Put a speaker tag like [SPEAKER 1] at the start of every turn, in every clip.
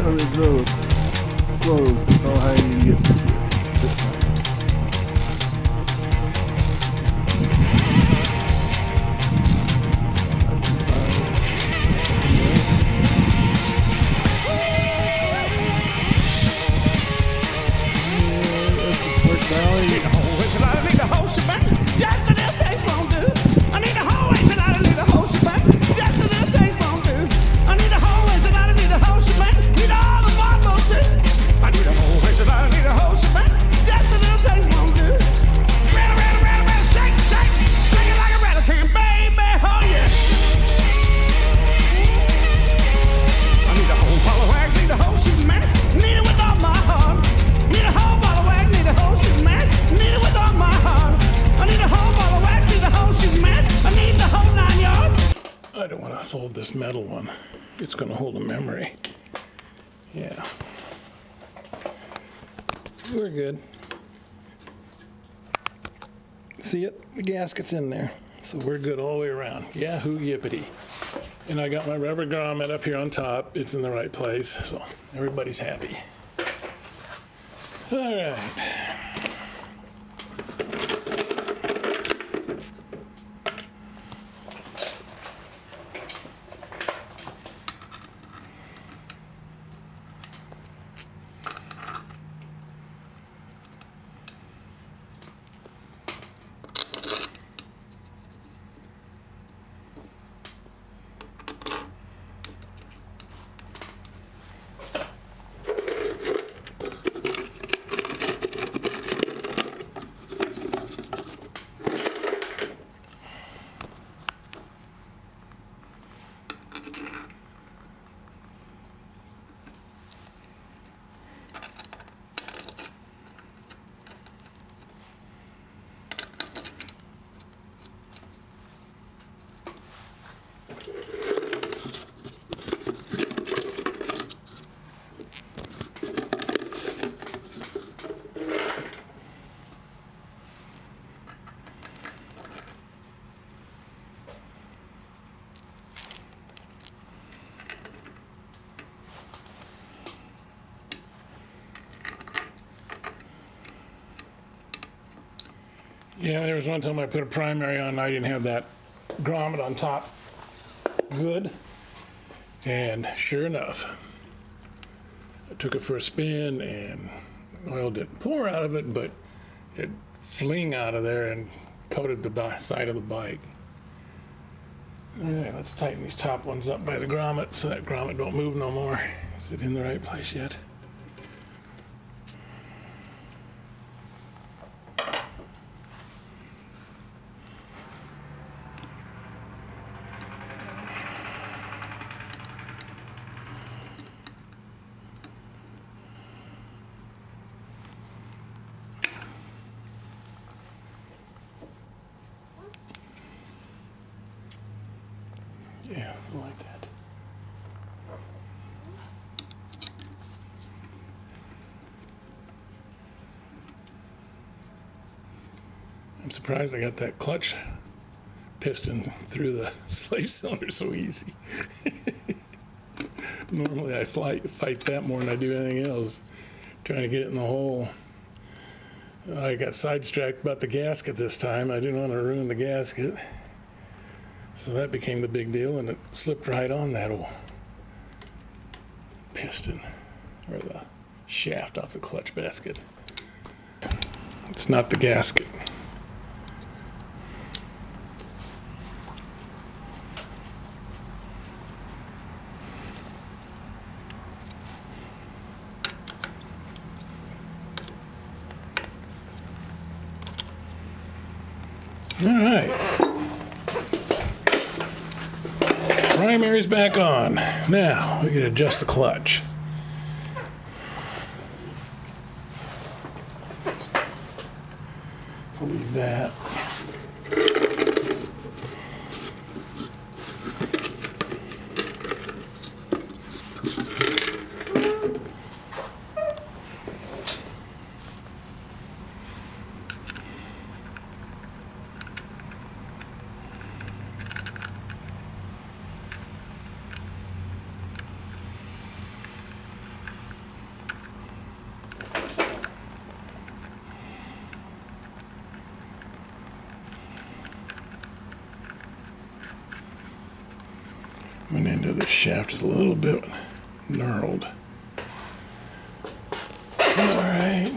[SPEAKER 1] of exhaust closed. That's all how you get this time. Fold this metal one. It's going to hold a memory. Yeah. We're good. See it? The gasket's in there. So we're good all the way around. Yahoo yippity. And I got my rubber grommet up here on top. It's in the right place. So everybody's happy. All right. Yeah, there was one time I put a primary on and I didn't have that grommet on top good. And sure enough, I took it for a spin and oil didn't pour out of it, but it fling out of there and coated the side of the bike. All right, let's tighten these top ones up by the grommet so that grommet don't move no more. Is it in the right place yet? Yeah, I like that. I'm surprised I got that clutch piston through the slave cylinder so easy. Normally I fight that more than I do anything else, trying to get it in the hole. I got sidetracked about the gasket this time. I didn't want to ruin the gasket. So that became the big deal, and it slipped right on that old piston, or the shaft off the clutch basket. It's not the gasket. All right. Primary's back on. Now we can adjust the clutch. Leave that. One end of the shaft is a little bit knurled. All right.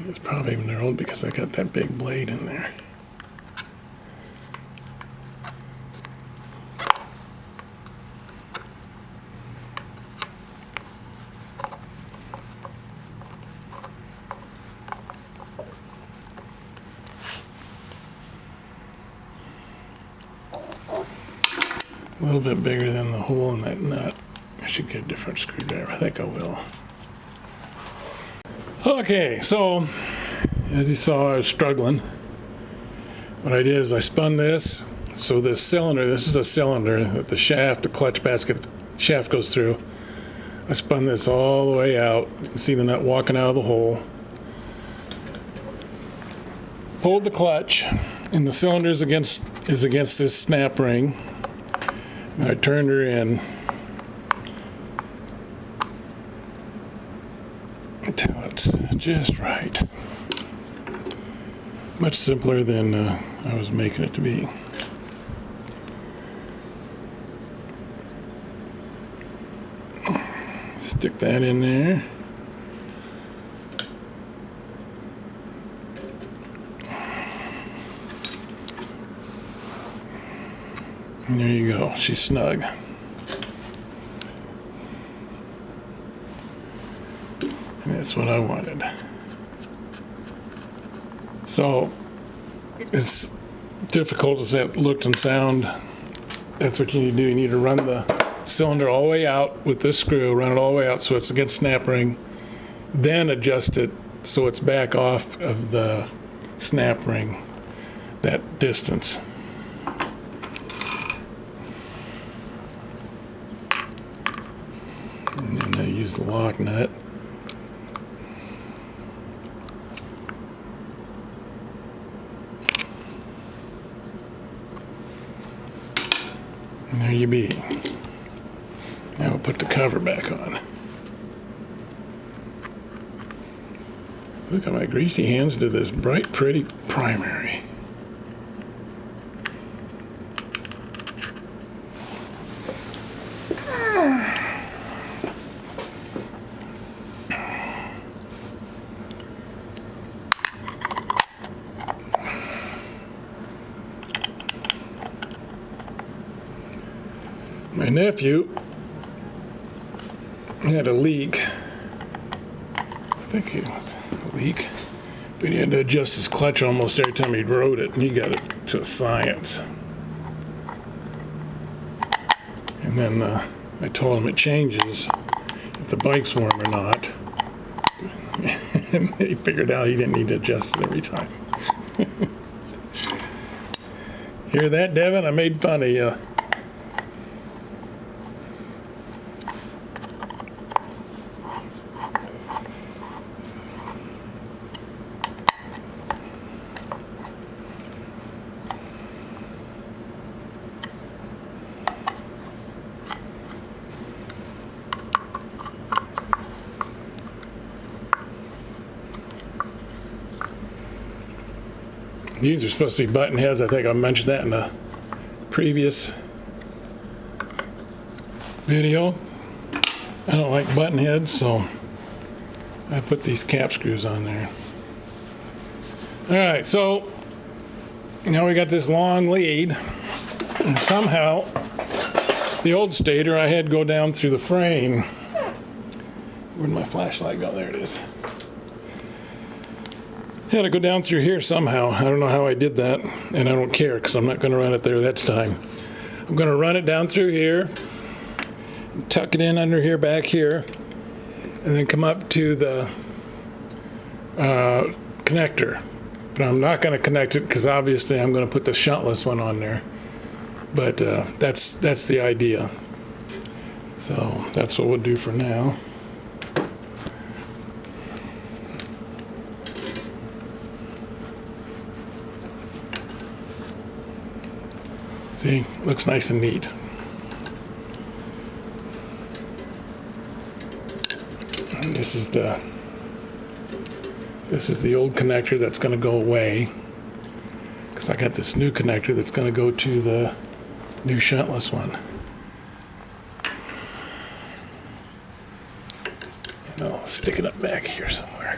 [SPEAKER 1] It's probably knurled because I got that big blade in there. A little bit bigger than the hole in that nut. I should get a different screwdriver. I think I will. Okay, so as you saw, I was struggling. What I did is I spun this. So this cylinder, this is a cylinder that the shaft, the clutch basket shaft goes through. I spun this all the way out. You can see the nut walking out of the hole. Pulled the clutch, and the cylinder is against this snap ring. And I turned her in until it's just right. Much simpler than I was making it to be. Stick that in there. And there you go, she's snug. And that's what I wanted. So, as difficult as that looked and sound, that's what you need to do. You need to run the cylinder all the way out with this screw, run it all the way out so it's against snap ring, then adjust it so it's back off of the snap ring, that distance. And then I use the lock nut. And there you be. Now we'll put the cover back on. Look at my greasy hands to this bright, pretty primary. My nephew had a leak. I think it was a leak. But he had to adjust his clutch almost every time he rode it, and he got it to a science. And then I told him it changes if the bike's warm or not. And he figured out he didn't need to adjust it every time. Hear that, Devin? I made fun of you. These are supposed to be button heads. I think I mentioned that in a previous video. I don't like button heads, so I put these cap screws on there. All right, so now we got this long lead, and somehow the old stator I had go down through the frame. Where'd my flashlight go? There it is. Had to go down through here somehow. I don't know how I did that, and I don't care because I'm not going to run it there that time. I'm going to run it down through here, tuck it in under here, back here, and then come up to the connector. But I'm not going to connect it because obviously I'm going to put the shuntless one on there. But that's the idea. So that's what we'll do for now. See, looks nice and neat. And this is the old connector that's going to go away, because I got this new connector that's going to go to the new shuntless one. And I'll stick it up back here somewhere.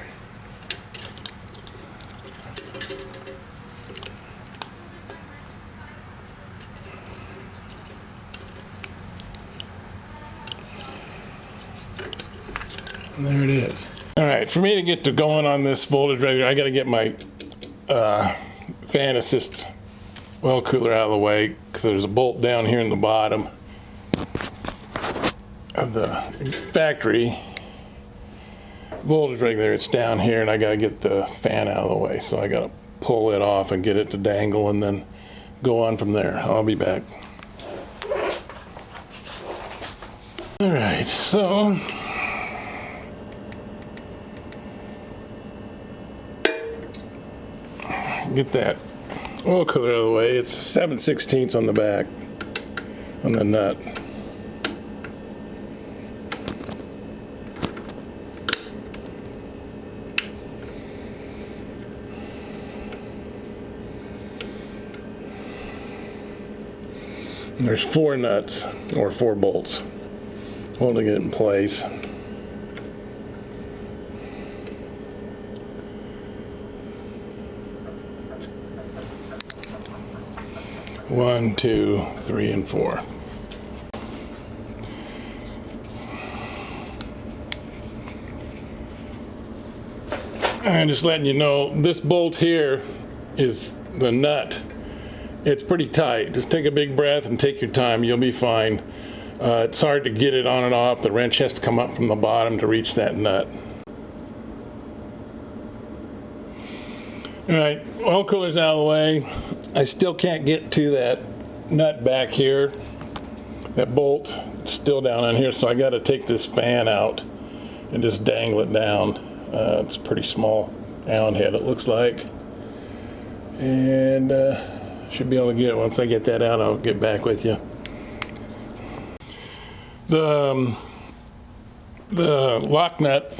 [SPEAKER 1] And there it is. All right, for me to get to going on this voltage regulator, I got to get my fan assist oil cooler out of the way, because there's a bolt down here in the bottom of the factory voltage regulator. It's down here, and I got to get the fan out of the way. So I got to pull it off and get it to dangle, and then go on from there. I'll be back. All right, so get that oil cooler out of the way. It's 7/16 on the back on the nut. And there's 4 nuts, or 4 bolts, holding it in place. One, 2, 3, and 4. And just letting you know, this bolt here is the nut. It's pretty tight. Just take a big breath and take your time. You'll be fine. It's hard to get it on and off. The wrench has to come up from the bottom to reach that nut. All right, oil cooler's out of the way. I still can't get to that nut back here. That bolt, it's still down in here, so I got to take this fan out and just dangle it down. It's a pretty small Allen head, it looks like. And should be able to get it. Once I get that out, I'll get back with you. The lock nut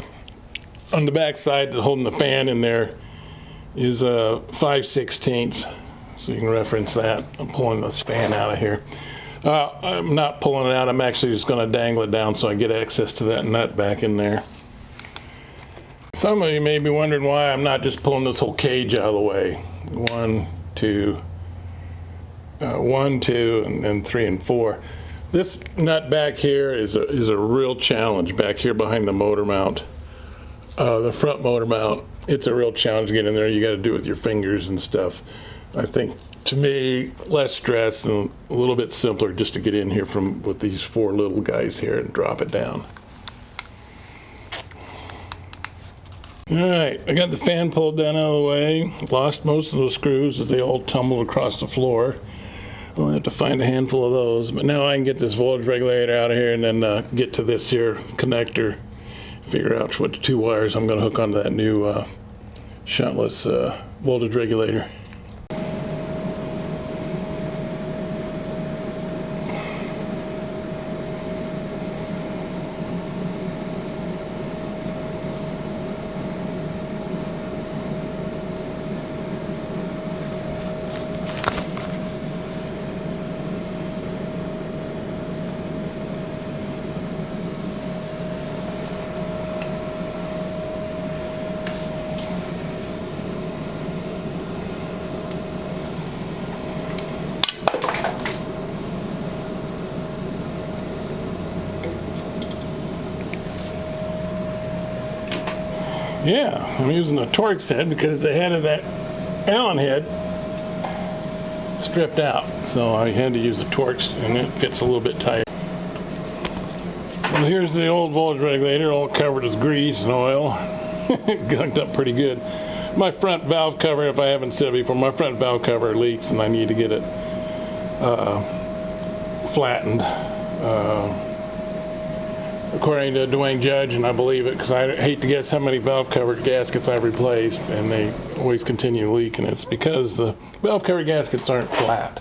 [SPEAKER 1] on the back side holding the fan in there is 5/16, so you can reference that. I'm pulling this fan out of here. I'm not pulling it out. I'm actually just going to dangle it down so I get access to that nut back in there. Some of you may be wondering why I'm not just pulling this whole cage out of the way. 1, 2, 1, 2, and then 3 and 4. This nut back here is a real challenge back here behind the motor mount, the front motor mount. It's a real challenge to get in there. You got to do it with your fingers and stuff. I think, to me, less stress and a little bit simpler just to get in here with these 4 little guys here and drop it down. All right, I got the fan pulled down out of the way. Lost most of those screws as they all tumbled across the floor. I'll have to find a handful of those. But now I can get this voltage regulator out of here and then get to this here connector. Figure out what 2 wires I'm going to hook onto that new shuntless voltage regulator. Yeah, I'm using a Torx head because the head of that Allen head stripped out. So I had to use a Torx, and it fits a little bit tight. Well, here's the old voltage regulator, all covered with grease and oil. Gunked up pretty good. My front valve cover, if I haven't said it before, my front valve cover leaks, and I need to get it flattened. According to Dwayne Judge, and I believe it because I hate to guess how many valve cover gaskets I've replaced, and they always continue leaking. It's because the valve cover gaskets aren't flat.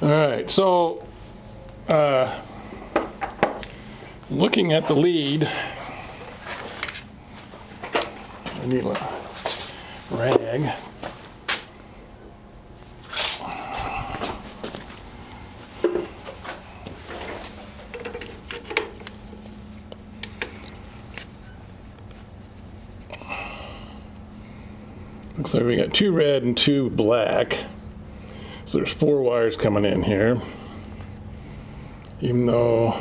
[SPEAKER 1] All right, so looking at the lead, I need a rag. Looks like we got 2 red and 2 black. So there's 4 wires coming in here. Even though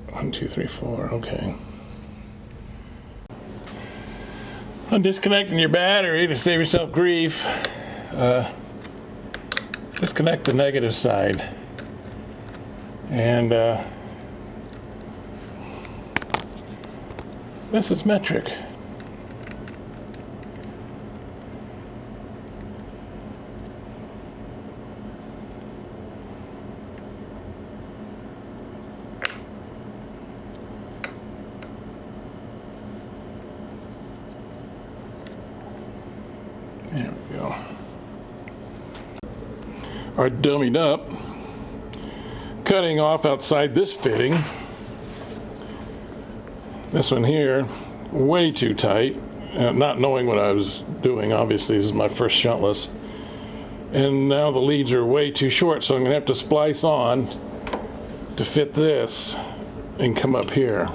[SPEAKER 1] 1, 2, 3, 4, okay. On disconnecting your battery to save yourself grief, disconnect the negative side. And this is metric. There we go. Are dummied up, cutting off outside this fitting. This one here, way too tight. Not knowing what I was doing, obviously, this is my first shuntless. And now the leads are way too short, so I'm gonna have to splice on to fit this and come up here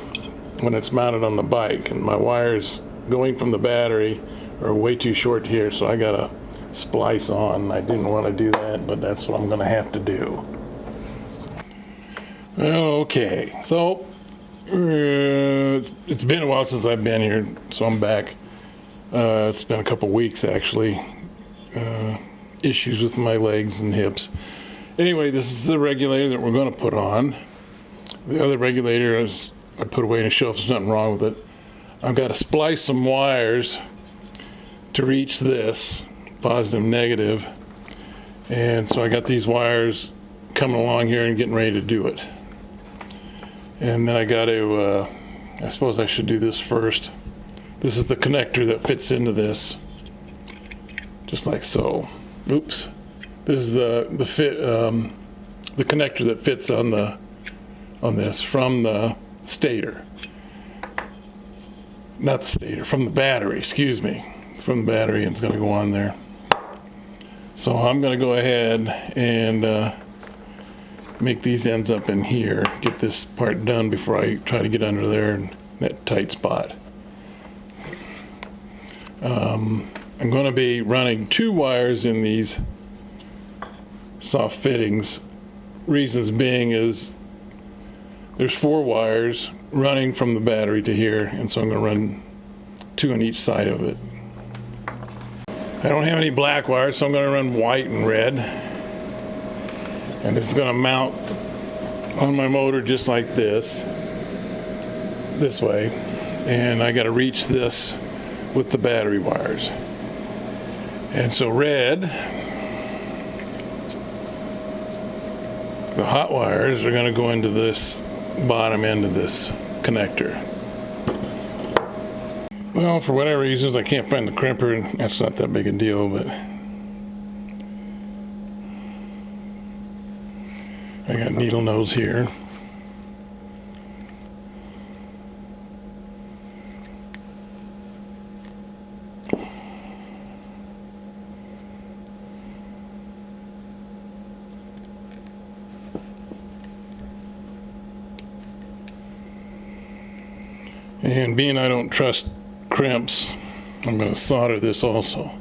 [SPEAKER 1] when it's mounted on the bike. And my wires going from the battery are way too short here, so I gotta splice on. I didn't want to do that, but that's what I'm gonna have to do. Okay, so it's been a while since I've been here, so I'm back. It's been a couple weeks actually. Issues with my legs and hips. Anyway, this is the regulator that we're going to put on. The other regulator is I put away in a shelf. There's nothing wrong with it. I've got to splice some wires to reach this positive, negative, and so I got these wires coming along here and getting ready to do it. And then I got to, I suppose I should do this first. This is the connector that fits into this, just like so. Oops. This is the connector that fits on this from the stator. Not the stator, from the battery, excuse me. From the battery, and it's going to go on there. So I'm going to go ahead and make these ends up in here, get this part done before I try to get under there in that tight spot. I'm going to be running 2 wires in these soft fittings. Reasons being is there's 4 wires running from the battery to here, and so I'm going to run 2 on each side of it. I don't have any black wires, so I'm going to run white and red. And it's going to mount on my motor just like this way. And I got to reach this with the battery wires. And so red, the hot wires are going to go into this bottom end of this connector. Well, for whatever reasons, I can't find the crimper, and that's not that big a deal, but I got needle nose here. And being I don't trust crimps, I'm going to solder this also.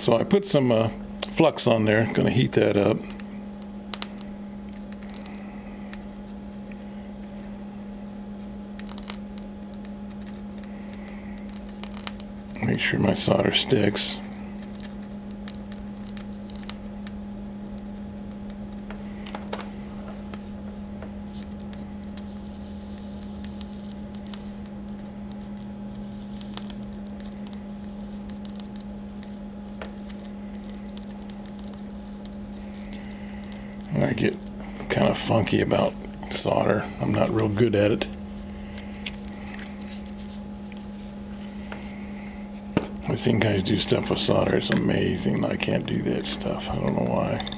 [SPEAKER 1] So I put some flux on there, gonna heat that up. Make sure my solder sticks. I get kind of funky about solder. I'm not real good at it. I've seen guys do stuff with solder. It's amazing. I can't do that stuff. I don't know why.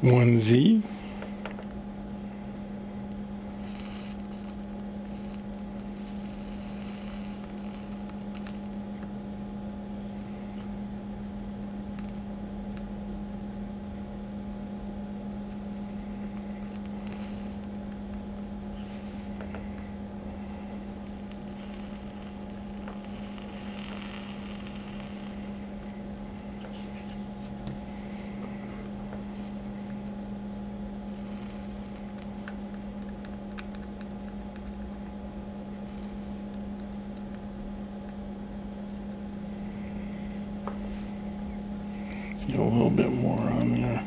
[SPEAKER 1] One Z. Get a little bit more on there.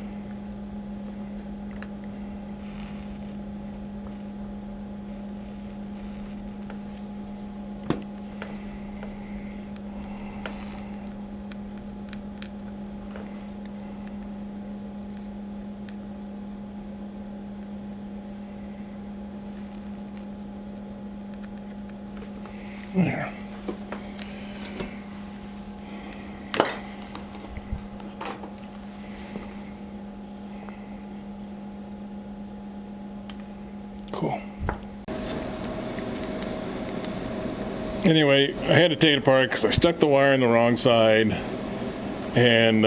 [SPEAKER 1] There. Cool. Anyway, I had to take it apart because I stuck the wire in the wrong side, and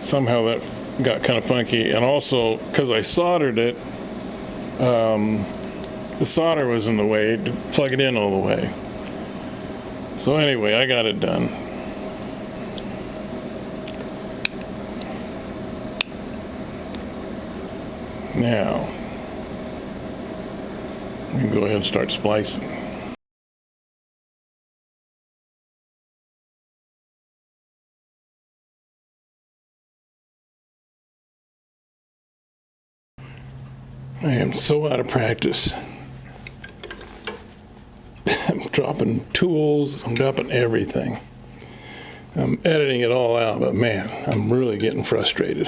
[SPEAKER 1] somehow that got kind of funky. And also, because I soldered it, the solder was in the way to plug it in all the way. So anyway, I got it done. Now, we can go ahead and start splicing. I am so out of practice. I'm dropping tools, I'm dropping everything. I'm editing it all out, but man, I'm really getting frustrated.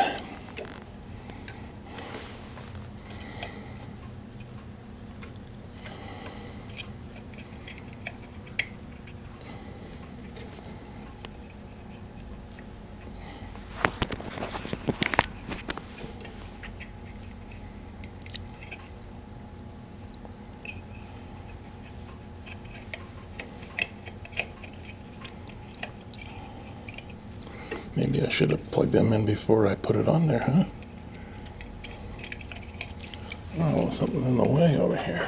[SPEAKER 1] Maybe I should have plugged them in before I put it on there, huh? Oh, something's in the way over here.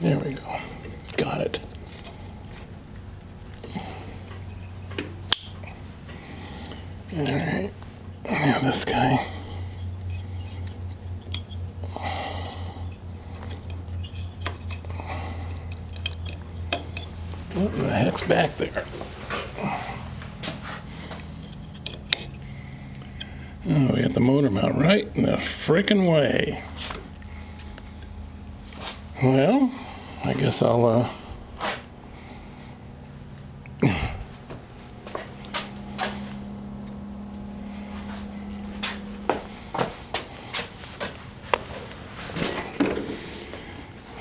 [SPEAKER 1] There we go. Got it. All right. Now this guy. What the heck's back there? Oh, we got the motor mount right in the frickin' way. Well, I guess I'll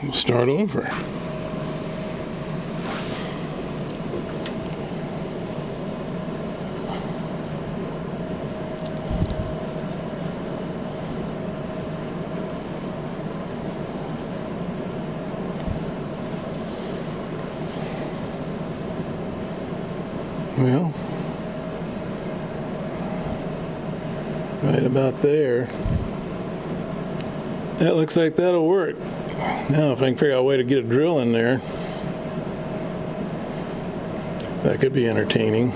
[SPEAKER 1] we'll start over. Well, right about there. That looks like that'll work. Now, if I can figure out a way to get a drill in there, that could be entertaining.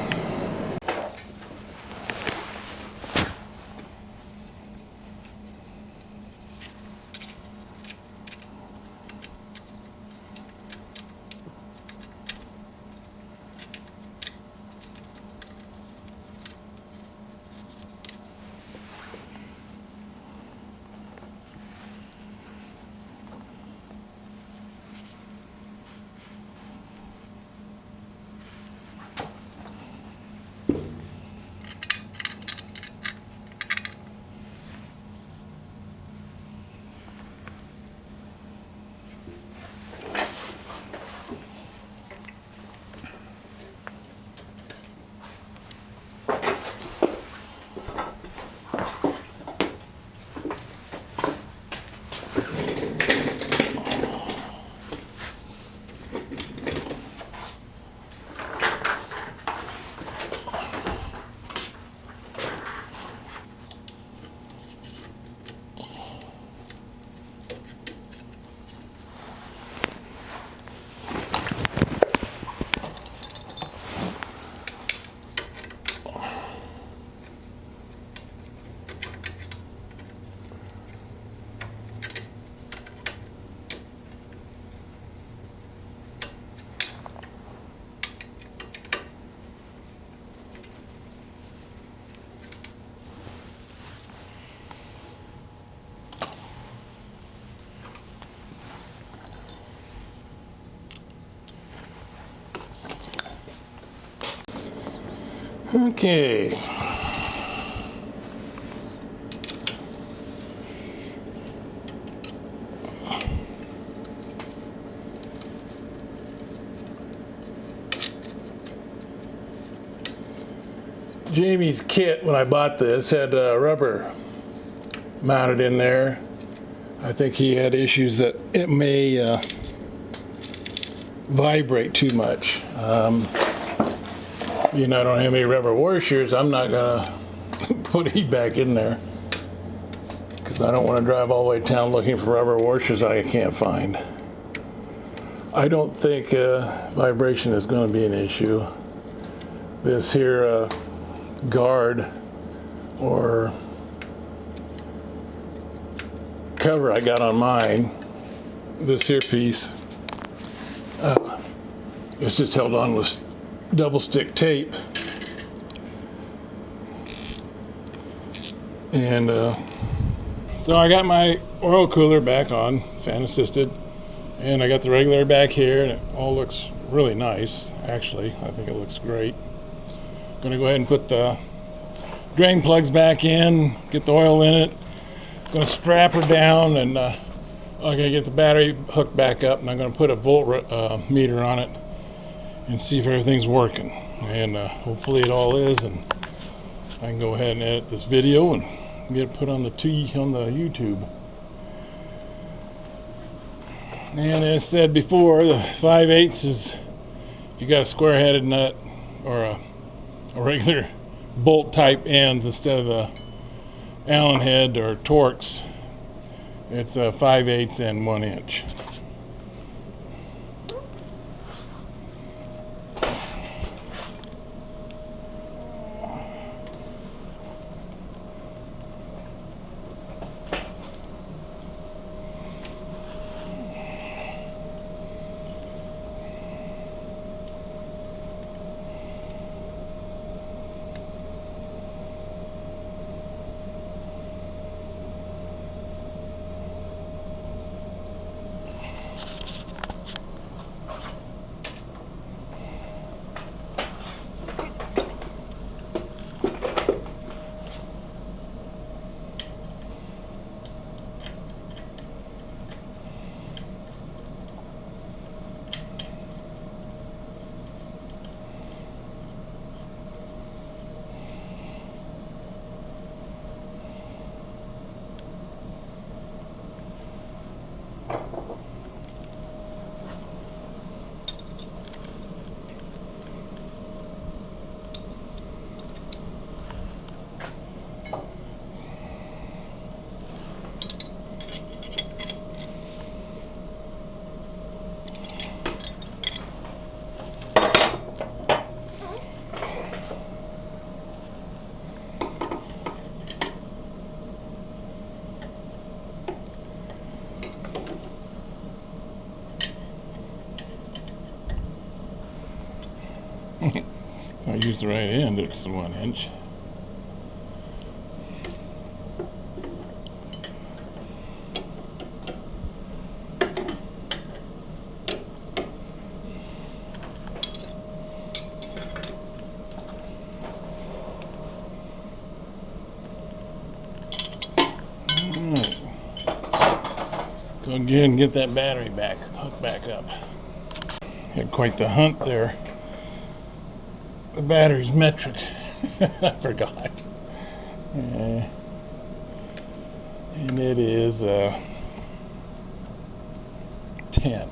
[SPEAKER 1] Okay. Jamie's kit, when I bought this, had rubber mounted in there. I think he had issues that it may vibrate too much. You know, I don't have any rubber washers. I'm not gonna put heat back in there because I don't want to drive all the way to town looking for rubber washers I can't find. I don't think vibration is going to be an issue. This here guard or cover I got on mine, this here piece, it's just held on with double stick tape, and so I got my oil cooler back on, fan assisted, and I got the regulator back here, and it all looks really nice. Actually, I think it looks great. Gonna go ahead and put the drain plugs back in, get the oil in it. Gonna strap her down, and I'm gonna get the battery hooked back up, and I'm gonna put a volt meter on it and see if everything's working, and hopefully it all is, and I can go ahead and edit this video and get it put on the YouTube. And as I said before, the 5/8 is if you got a square-headed nut or a regular bolt type ends instead of the Allen head or Torx, it's 5/8 and 1 inch. If I use the right end, it's the 1 inch. Alright. Go ahead and get that battery hooked back up. Had quite the hunt there. The battery's metric. I forgot. And it is 10.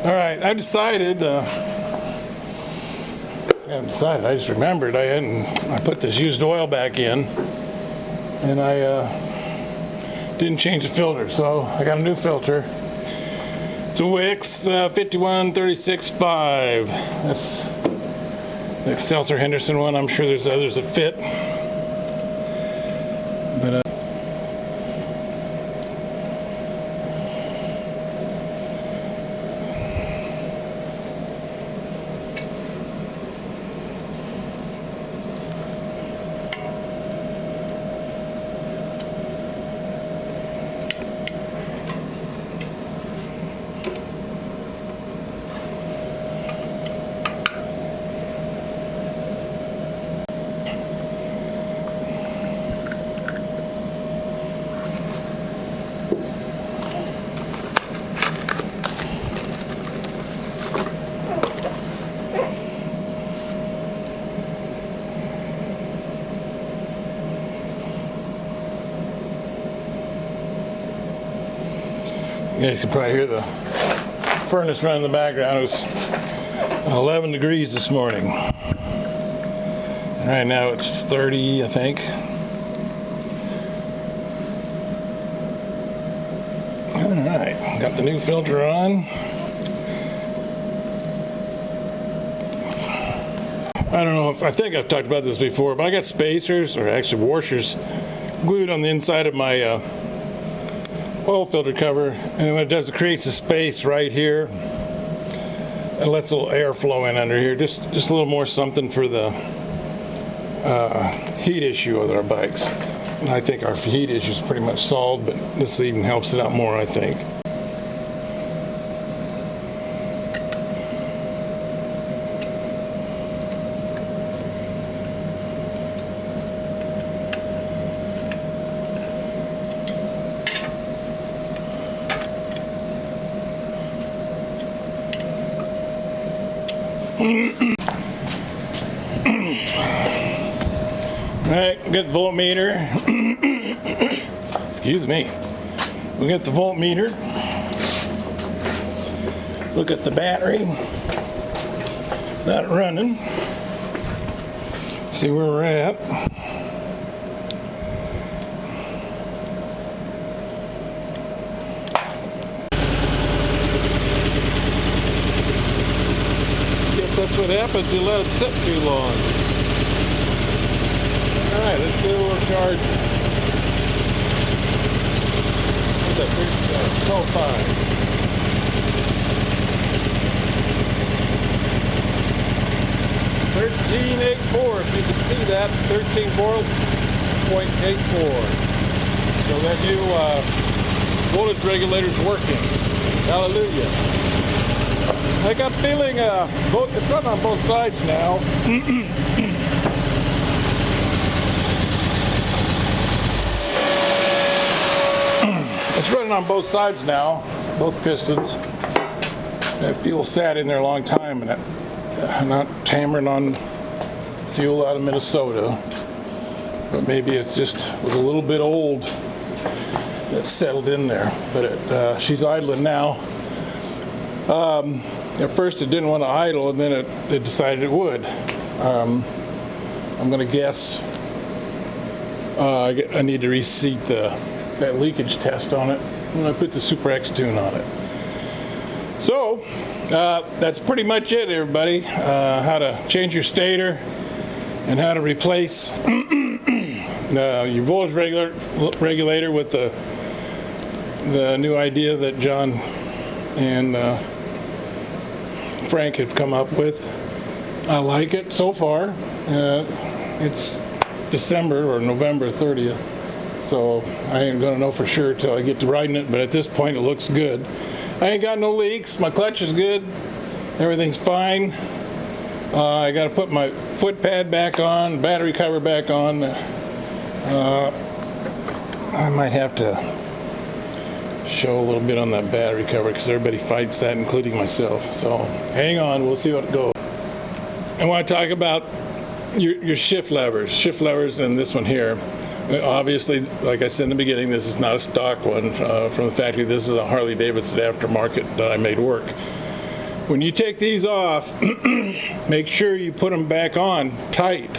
[SPEAKER 1] All right, I decided, I just remembered I put this used oil back in, and I didn't change the filter, so I got a new filter. It's a Wix 5136.5. That's the Excelsior Henderson one. I'm sure there's others that fit. But you guys can probably hear the furnace running in the background. It was 11 degrees this morning. Right now it's 30, I think. All right, got the new filter on. I don't know if, I think I've talked about this before, but I got spacers, or actually washers, glued on the inside of my oil filter cover, and what it does, it creates a space right here. It lets a little air flow in under here, just a little more something for the heat issue with our bikes. And I think our heat issue is pretty much solved, but this even helps it out more, I think. Alright, get the voltmeter. Excuse me. We'll get the voltmeter. Look at the battery. That running. See where we're at. Guess that's what happens. You let it sit too long. Alright, let's do a little charge. What's that? 12.5. 13.84, if you can see that, 13 volts, 0.84. So that new voltage regulator is working. Hallelujah. I got feeling it's running on both sides now. It's running on both sides now, both pistons. That fuel sat in there a long time, and I'm not hammering on fuel out of Minnesota, but maybe it just was a little bit old. That settled in there, but she's idling now. At first it didn't want to idle, and then it decided it would. I'm going to guess I need to reseat that leakage test on it when I put the Super X tune on it. So that's pretty much it, everybody. How to change your stator and how to replace your voltage regulator with the new idea that John and Frank have come up with. I like it so far. It's December or November 30th, so I ain't gonna know for sure till I get to riding it, but at this point it looks good. I ain't got no leaks. My clutch is good. Everything's fine. I got to put my foot pad back on, battery cover back on. I might have to show a little bit on that battery cover because everybody fights that, including myself. So hang on, we'll see what it goes. I want to talk about your shift levers, and this one here. Obviously, like I said in the beginning, this is not a stock one from the factory. This is a Harley Davidson aftermarket that I made work. When you take these off, make sure you put them back on tight.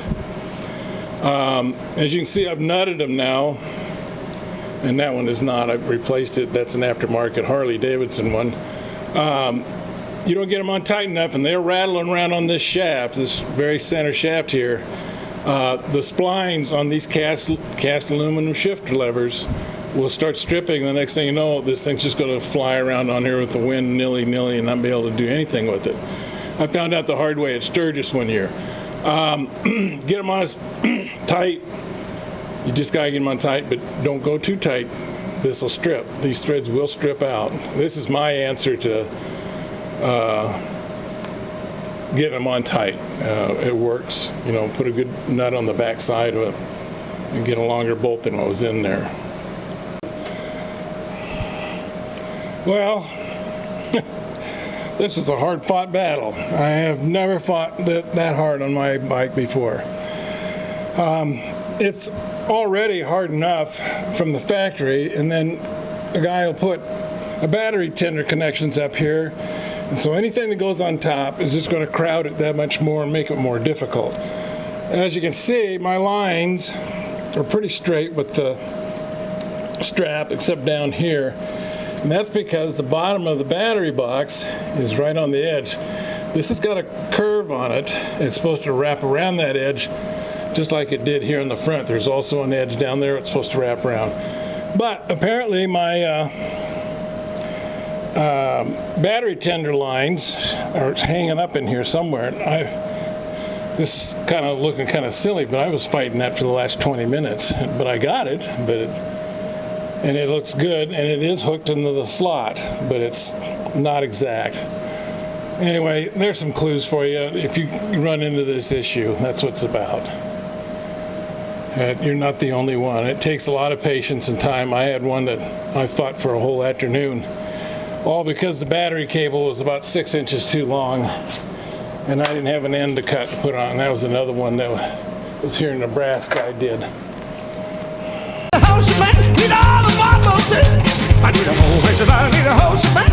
[SPEAKER 1] As you can see, I've nutted them now, and that one is not. I've replaced it. That's an aftermarket Harley Davidson one. You don't get them on tight enough, and they're rattling around on this shaft, this very center shaft here. The splines on these cast aluminum shifter levers will start stripping. The next thing you know, this thing's just going to fly around on here with the wind nilly-nilly and not be able to do anything with it. I found out the hard way at Sturgis one year. Get them on tight. You just got to get them on tight, but don't go too tight. This will strip. These threads will strip out. This is my answer to getting them on tight. It works. You know, put a good nut on the back side of it and get a longer bolt than what was in there. Well, this was a hard-fought battle. I have never fought that hard on my bike before. It's already hard enough from the factory, and then the guy will put a battery tender connections up here, and so anything that goes on top is just going to crowd it that much more and make it more difficult. As you can see, my lines are pretty straight with the strap, except down here. And that's because the bottom of the battery box is right on the edge. This has got a curve on it. It's supposed to wrap around that edge just like it did here in the front. There's also an edge down there it's supposed to wrap around. But apparently my battery tender lines are hanging up in here somewhere. This is kind of looking kind of silly, but I was fighting that for the last 20 minutes. But I got it, and it looks good, and it is hooked into the slot, but it's not exact. Anyway, there's some clues for you. If you run into this issue, that's what it's about. You're not the only one. It takes a lot of patience and time. I had one that I fought for a whole afternoon, all because the battery cable was about 6 inches too long. And I didn't have an end to cut to put on. That was another one that was here in Nebraska I did.
[SPEAKER 2] Need all the bottom of it. I need a whole place, I need a whole